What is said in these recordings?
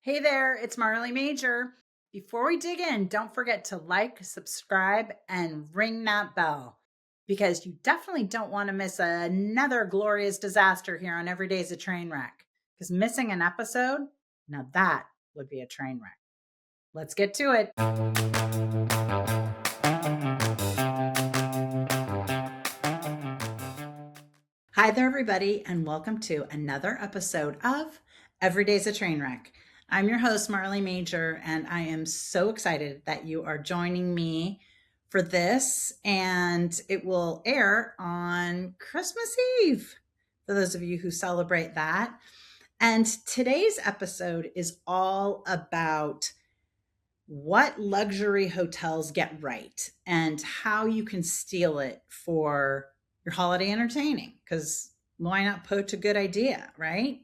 Hey there, it's Marley Major. Before we dig in, don't forget to like, subscribe, and ring that bell because you definitely don't want to miss another glorious disaster here on Every Day's a Train Wreck. Because missing an episode, now that would be a train wreck. Let's get to it. Hi there, everybody, and welcome to another episode of Every Day's a Train Wreck. I'm your host, Marley Major, and I am so excited that you are joining me for this. And it will air on Christmas Eve for those of you who celebrate that. And today's episode is all about what luxury hotels get right and how you can steal it for your holiday entertaining. Because why not poach a good idea, right?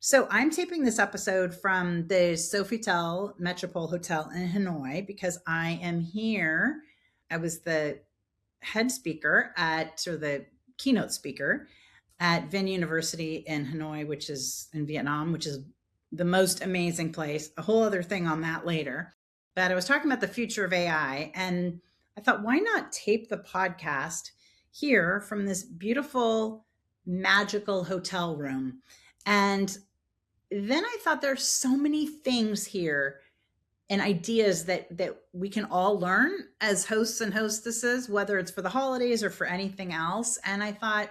So I'm taping this episode from the Sofitel Metropole Hotel in Hanoi because I am here. I was the head speaker or the keynote speaker at Vinh University in Hanoi, which is in Vietnam, which is the most amazing place. A whole other thing on that later. But I was talking about the future of AI, and I thought, why not tape the podcast here from this beautiful, magical hotel room? And then I thought there's so many things here and ideas that we can all learn as hosts and hostesses, whether it's for the holidays or for anything else. And I thought,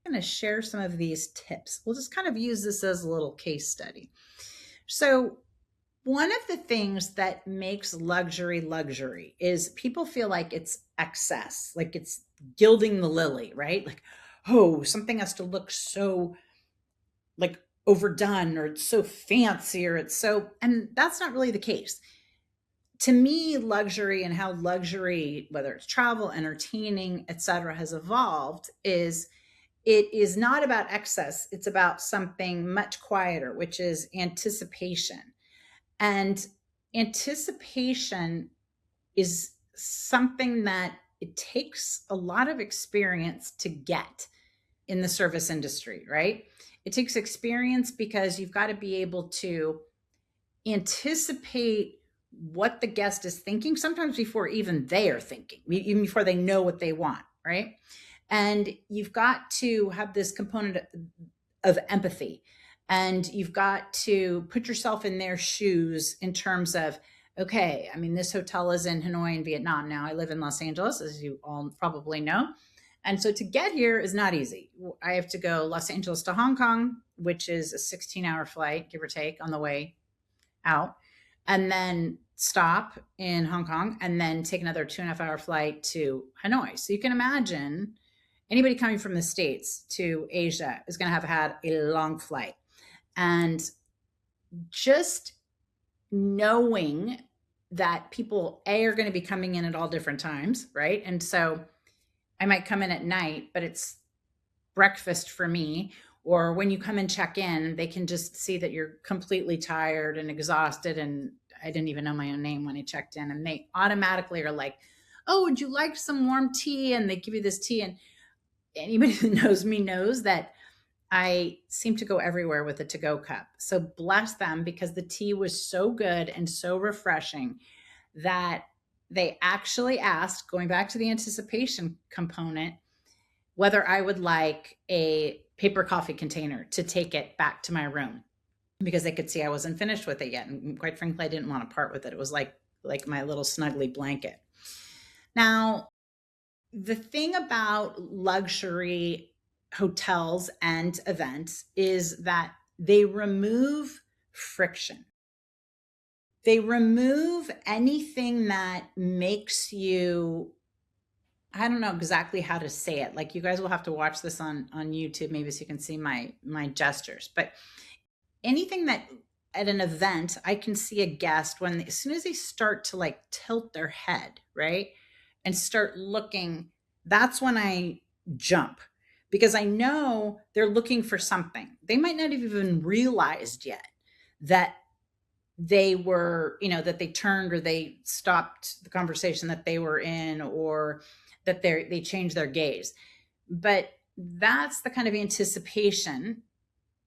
I'm going to share some of these tips. We'll just kind of use this as a little case study. So one of the things that makes luxury is people feel like it's excess, like it's gilding the lily, right? Like, oh, something has to look so like overdone, or it's so fancy, or it's so, and that's not really the case. To me, luxury and how luxury, whether it's travel, entertaining, etc., has evolved is it is not about excess. It's about something much quieter, which is anticipation. And anticipation is something that it takes a lot of experience to get in the service industry, right? It takes experience because you've got to be able to anticipate what the guest is thinking, sometimes before even they are thinking, even before they know what they want, right? And you've got to have this component of empathy, and you've got to put yourself in their shoes in terms of, okay, I mean, this hotel is in Hanoi in Vietnam. Now I live in Los Angeles, as you all probably know. And so to get here is not easy. I have to go Los Angeles to Hong Kong, which is a 16-hour flight, give or take, on the way out, and then stop in Hong Kong, and then take another 2.5-hour flight to Hanoi. So you can imagine anybody coming from the States to Asia is going to have had a long flight. And just knowing that people are going to be coming in at all different times, right? And so I might come in at night, but it's breakfast for me. Or when you come and check in, they can just see that you're completely tired and exhausted. And I didn't even know my own name when I checked in. And they automatically are like, oh, would you like some warm tea? And they give you this tea. And anybody who knows me knows that I seem to go everywhere with a to-go cup. So bless them, because the tea was so good and so refreshing that they actually asked, going back to the anticipation component, whether I would like a paper coffee container to take it back to my room, because they could see I wasn't finished with it yet. And quite frankly, I didn't want to part with it. It was like my little snuggly blanket. Now, the thing about luxury hotels and events is that they remove friction. They remove anything that makes you, I don't know exactly how to say it. Like, you guys will have to watch this on YouTube, maybe, so you can see my gestures. But anything that at an event, I can see a guest as soon as they start to like tilt their head, right? And start looking, that's when I jump, because I know they're looking for something. They might not have even realized yet that they were, that they turned or they stopped the conversation that they were in, or that they changed their gaze. But that's the kind of anticipation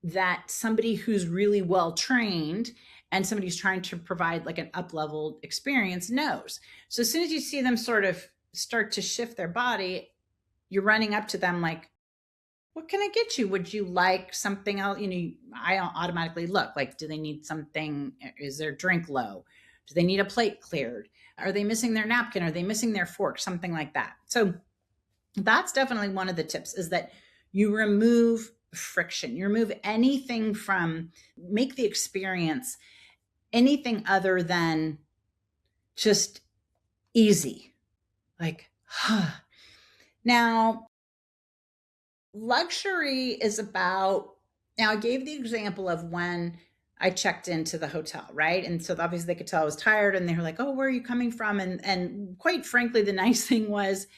that somebody who's really well trained and somebody who's trying to provide like an up-leveled experience knows. So as soon as you see them sort of start to shift their body, you're running up to them like, what can I get you? Would you like something else? I automatically look like, do they need something? Is their drink low? Do they need a plate cleared? Are they missing their napkin? Are they missing their fork? Something like that. So that's definitely one of the tips, is that you remove friction. You remove anything from, make the experience anything other than just easy. Like, Now, luxury is about, now I gave the example of when I checked into the hotel, right? And so obviously they could tell I was tired, and they were like, oh, where are you coming from? And quite frankly, the nice thing was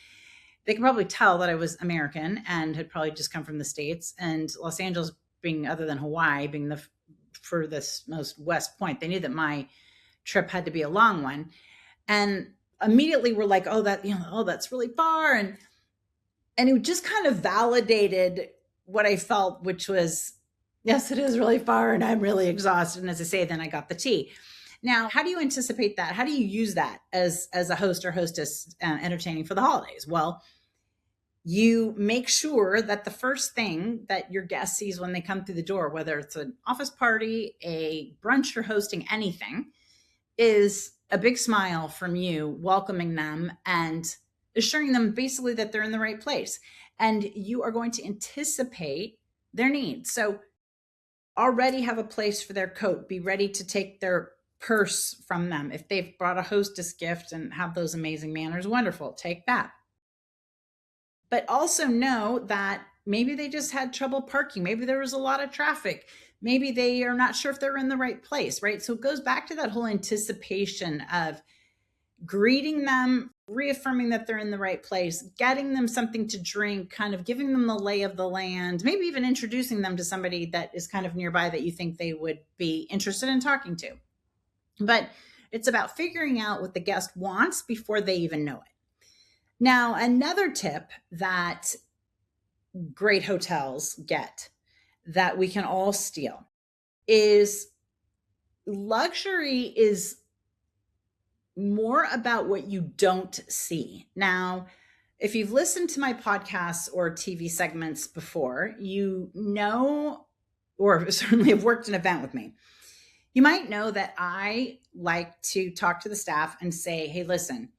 they could probably tell that I was American and had probably just come from the States, and Los Angeles being, other than Hawaii, being the furthest most west point, they knew that my trip had to be a long one. And immediately were like, oh, that's really far. And it just kind of validated what I felt, which was, yes, it is really far and I'm really exhausted. And as I say, then I got the tea. Now, how do you anticipate that? How do you use that as a host or hostess entertaining for the holidays? Well, you make sure that the first thing that your guest sees when they come through the door, whether it's an office party, a brunch, or hosting anything, is a big smile from you, welcoming them and assuring them basically that they're in the right place. And you are going to anticipate their needs. So already have a place for their coat, be ready to take their purse from them. If they've brought a hostess gift and have those amazing manners, wonderful, take that. But also know that maybe they just had trouble parking. Maybe there was a lot of traffic. Maybe they are not sure if they're in the right place, right? So it goes back to that whole anticipation of greeting them, reaffirming that they're in the right place, getting them something to drink, kind of giving them the lay of the land, maybe even introducing them to somebody that is kind of nearby that you think they would be interested in talking to. But it's about figuring out what the guest wants before they even know it. Now, another tip that great hotels get that we can all steal is luxury is more about what you don't see. Now, if you've listened to my podcasts or TV segments before, you know, or certainly have worked an event with me, you might know that I like to talk to the staff and say, hey, listen,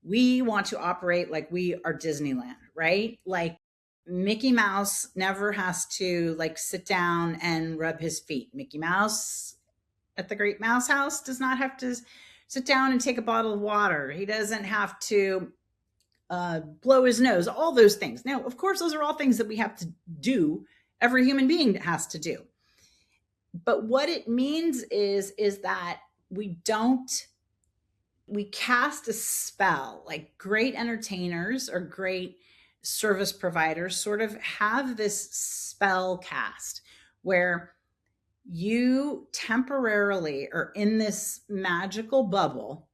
we want to operate like we are Disneyland, right? Like Mickey Mouse never has to like sit down and rub his feet. Mickey Mouse at the Great Mouse House does not have to sit down and take a bottle of water. He doesn't have to blow his nose, all those things. Now, of course, those are all things that we have to do. Every human being has to do. But what it means is that we cast a spell. Like great entertainers or great service providers sort of have this spell cast where you temporarily are in this magical bubble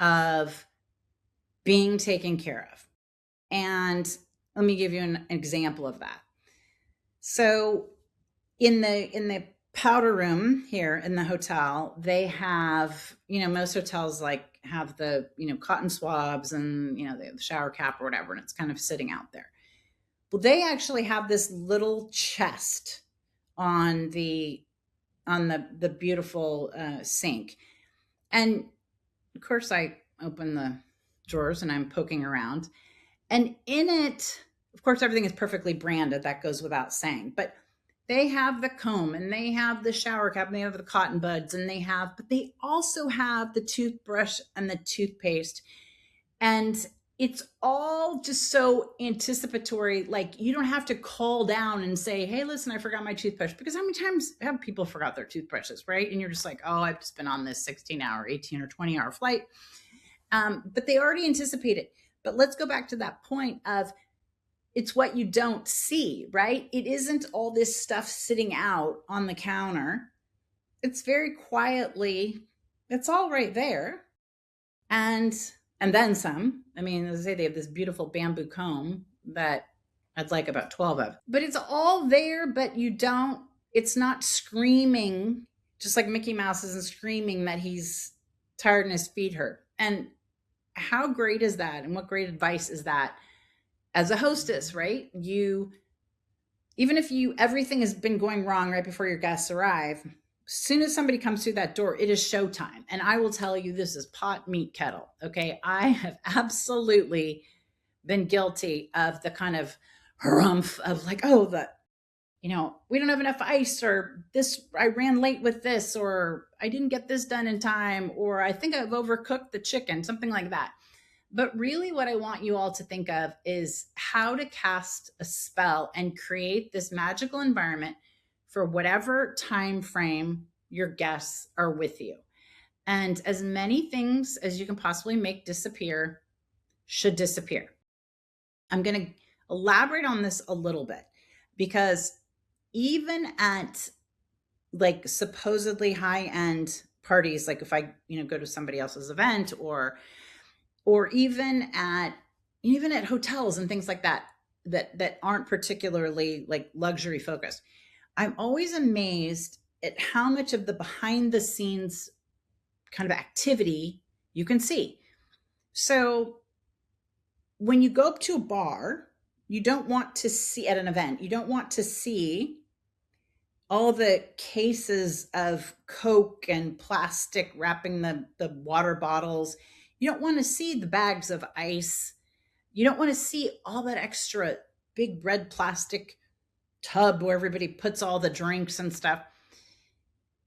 of being taken care of. And let me give you an example of that. So in the powder room here in the hotel, they have, most hotels like have the, cotton swabs and, they have the shower cap or whatever, and it's kind of sitting out there. Well, they actually have this little chest on the beautiful sink. And of course I open the drawers and I'm poking around, and in it, of course, everything is perfectly branded. That goes without saying, but they have the comb and they have the shower cap and they have the cotton buds but they also have the toothbrush and the toothpaste. And it's all just so anticipatory. Like you don't have to call down and say, hey, listen, I forgot my toothbrush. Because how many times have people forgot their toothbrushes, right? And you're just like, oh, I've just been on this 16-hour, 18 or 20-hour flight. But they already anticipate it. But let's go back to that point of it's what you don't see, right? It isn't all this stuff sitting out on the counter. It's very quietly, it's all right there. And then some. I mean, as I say, they have this beautiful bamboo comb that I'd like about 12 of. But it's all there, but it's not screaming just like Mickey Mouse isn't screaming that he's tired and his feet hurt. And how great is that? And what great advice is that as a hostess, right? Even if everything has been going wrong right before your guests arrive, as soon as somebody comes through that door, it is showtime. And I will tell you, this is pot, meat, kettle. Okay. I have absolutely been guilty of the kind of harumph of like, oh, we don't have enough ice, or this, I ran late with this, or I didn't get this done in time, or I think I've overcooked the chicken, something like that. But really, what I want you all to think of is how to cast a spell and create this magical environment for whatever time frame your guests are with you. And as many things as you can possibly make disappear should disappear. I'm going to elaborate on this a little bit, because even at like supposedly high end parties, like if I, go to somebody else's event, or even at hotels and things like that, that aren't particularly like luxury focused, I'm always amazed at how much of the behind the scenes kind of activity you can see. So when you go up to a bar, you don't want to see, at an event, you don't want to see all the cases of Coke and plastic wrapping the water bottles. You don't want to see the bags of ice. You don't want to see all that extra big red plastic tub where everybody puts all the drinks and stuff.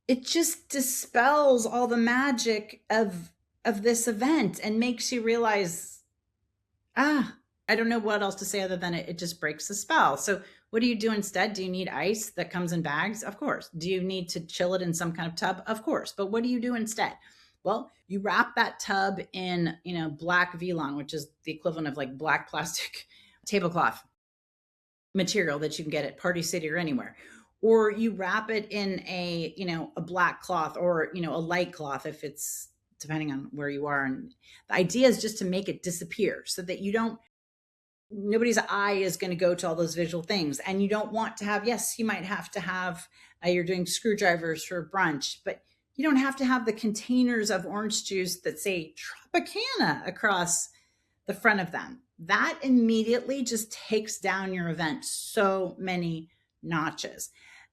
It just dispels all the magic of this event and makes you realize, I don't know what else to say other than it just breaks the spell. So what do you do instead? Do you need ice that comes in bags? Of course. Do you need to chill it in some kind of tub? Of course. But what do you do instead? Well, you wrap that tub in, black Velon, which is the equivalent of like black plastic tablecloth material that you can get at Party City or anywhere. Or you wrap it in a black cloth, or, a light cloth if it's depending on where you are. And the idea is just to make it disappear so that nobody's eye is going to go to all those visual things. And you don't want to have, yes, you might have to have, you're doing screwdrivers for brunch, but you don't have to have the containers of orange juice that say Tropicana across the front of them. That immediately just takes down your event so many notches.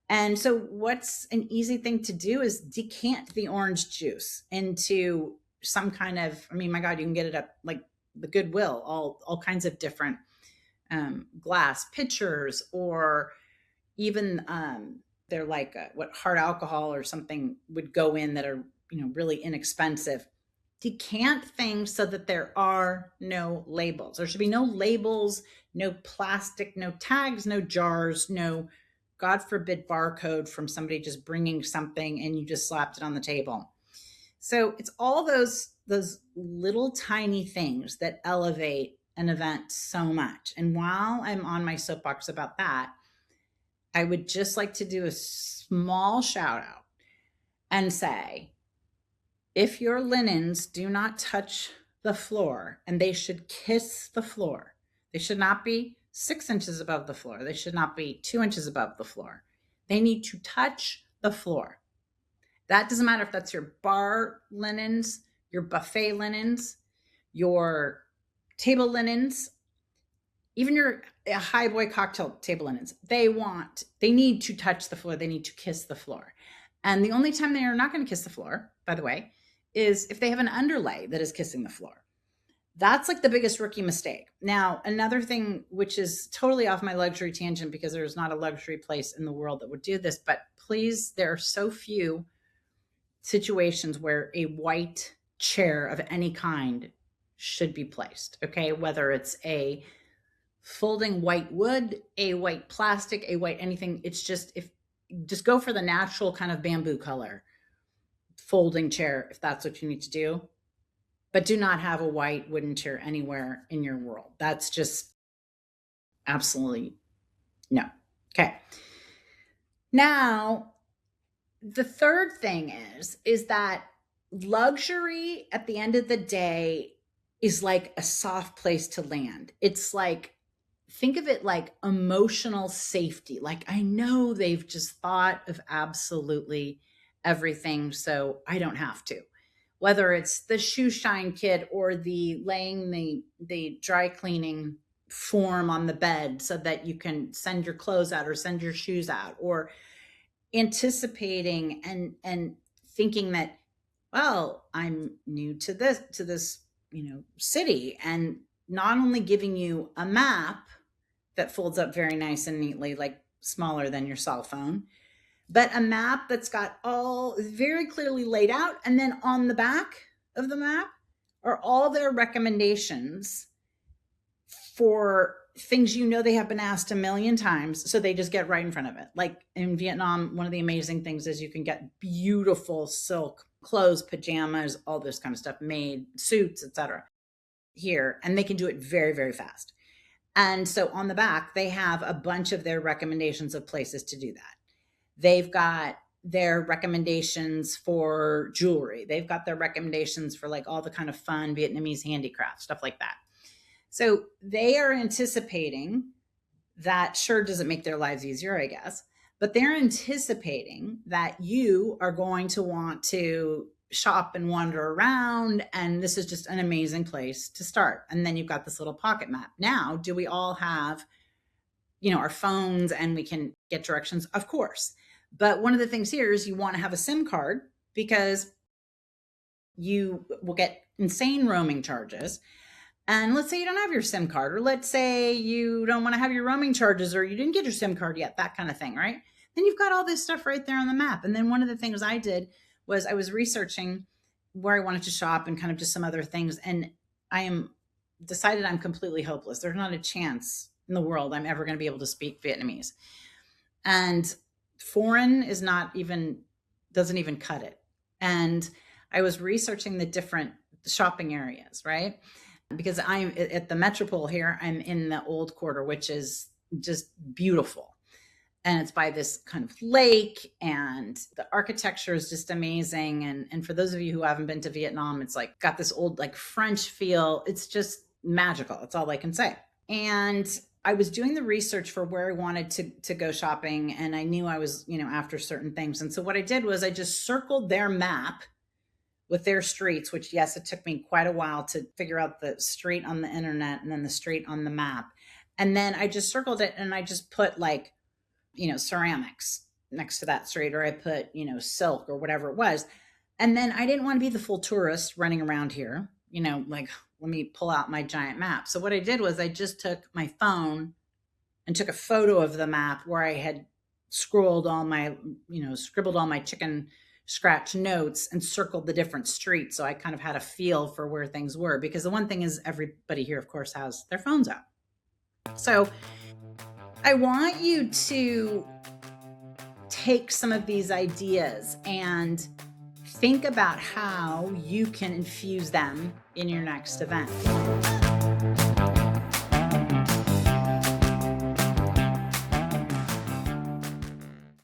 And so what's an easy thing to do is decant the orange juice into some kind of, my God, you can get it up like the Goodwill, all kinds of different glass pitchers, or even they're like what hard alcohol or something would go in that are really inexpensive. Decant things so that there are no labels. There should be no labels, no plastic, no tags, no jars, no, God forbid, barcode from somebody just bringing something and you just slapped it on the table. So it's all those little tiny things that elevate an event so much. And while I'm on my soapbox about that, I would just like to do a small shout out and say, if your linens do not touch the floor, and they should kiss the floor, they should not be 6 inches above the floor. They should not be 2 inches above the floor. They need to touch the floor. That doesn't matter if that's your bar linens, your buffet linens, your table linens, even your high boy cocktail table linens. They need to touch the floor. They need to kiss the floor. And the only time they are not going to kiss the floor, by the way, is if they have an underlay that is kissing the floor. That's like the biggest rookie mistake. Now, another thing, which is totally off my luxury tangent, because there's not a luxury place in the world that would do this, but please, there are so few situations where a white chair of any kind should be placed. Okay. Whether it's a folding white wood, a white plastic, a white anything, it's just go for the natural kind of bamboo color folding chair if that's what you need to do. But do not have a white wooden chair anywhere in your world. That's just absolutely no. Okay. Now, the third thing is that luxury at the end of the day is like a soft place to land. It's like, think of it like emotional safety. Like, I know they've just thought of absolutely everything so I don't have to. Whether it's the shoe shine kit or the laying the dry cleaning form on the bed so that you can send your clothes out or send your shoes out, or anticipating and thinking that, well, I'm new to this city, and not only giving you a map that folds up very nice and neatly, like smaller than your cell phone, but a map that's got all very clearly laid out. And then on the back of the map are all their recommendations for things they have been asked a million times. So they just get right in front of it. Like in Vietnam, one of the amazing things is you can get beautiful silk clothes, pajamas, all this kind of stuff made, suits, etc. here. And they can do it very, very fast. And so on the back, they have a bunch of their recommendations of places to do that. They've got their recommendations for jewelry. They've got their recommendations for like all the kind of fun Vietnamese handicraft, stuff like that. So they are anticipating that, sure, doesn't make their lives easier, I guess, but they're anticipating that you are going to want to shop and wander around. And this is just an amazing place to start. And then you've got this little pocket map. Now, do we all have, our phones and we can get directions? Of course. But one of the things here is you want to have a SIM card, because you will get insane roaming charges. And let's say you don't have your SIM card, or let's say you don't want to have your roaming charges, or you didn't get your SIM card yet, that kind of thing, right? Then you've got all this stuff right there on the map. And then one of the things I did was I was researching where I wanted to shop and kind of just some other things. And decided I'm completely hopeless. There's not a chance in the world I'm ever going to be able to speak Vietnamese. And foreign doesn't even cut it. And I was researching the different shopping areas, right? Because I'm at the Metropole here, I'm in the old quarter, which is just beautiful. And it's by this kind of lake, and the architecture is just amazing. And for those of you who haven't been to Vietnam, it's like got this old like French feel. It's just magical. That's all I can say. And I was doing the research for where I wanted to go shopping, and I knew I was, after certain things. And so what I did was I just circled their map with their streets, which, yes, it took me quite a while to figure out the street on the internet and then the street on the map. And then I just circled it, and I just put like, ceramics next to that street, or I put, silk or whatever it was. And then I didn't want to be the full tourist running around here, like, let me pull out my giant map. So what I did was I just took my phone and took a photo of the map where I had scribbled all my chicken scratch notes and circled the different streets. So I kind of had a feel for where things were, because the one thing is everybody here, of course, has their phones out. So I want you to take some of these ideas and think about how you can infuse them in your next event.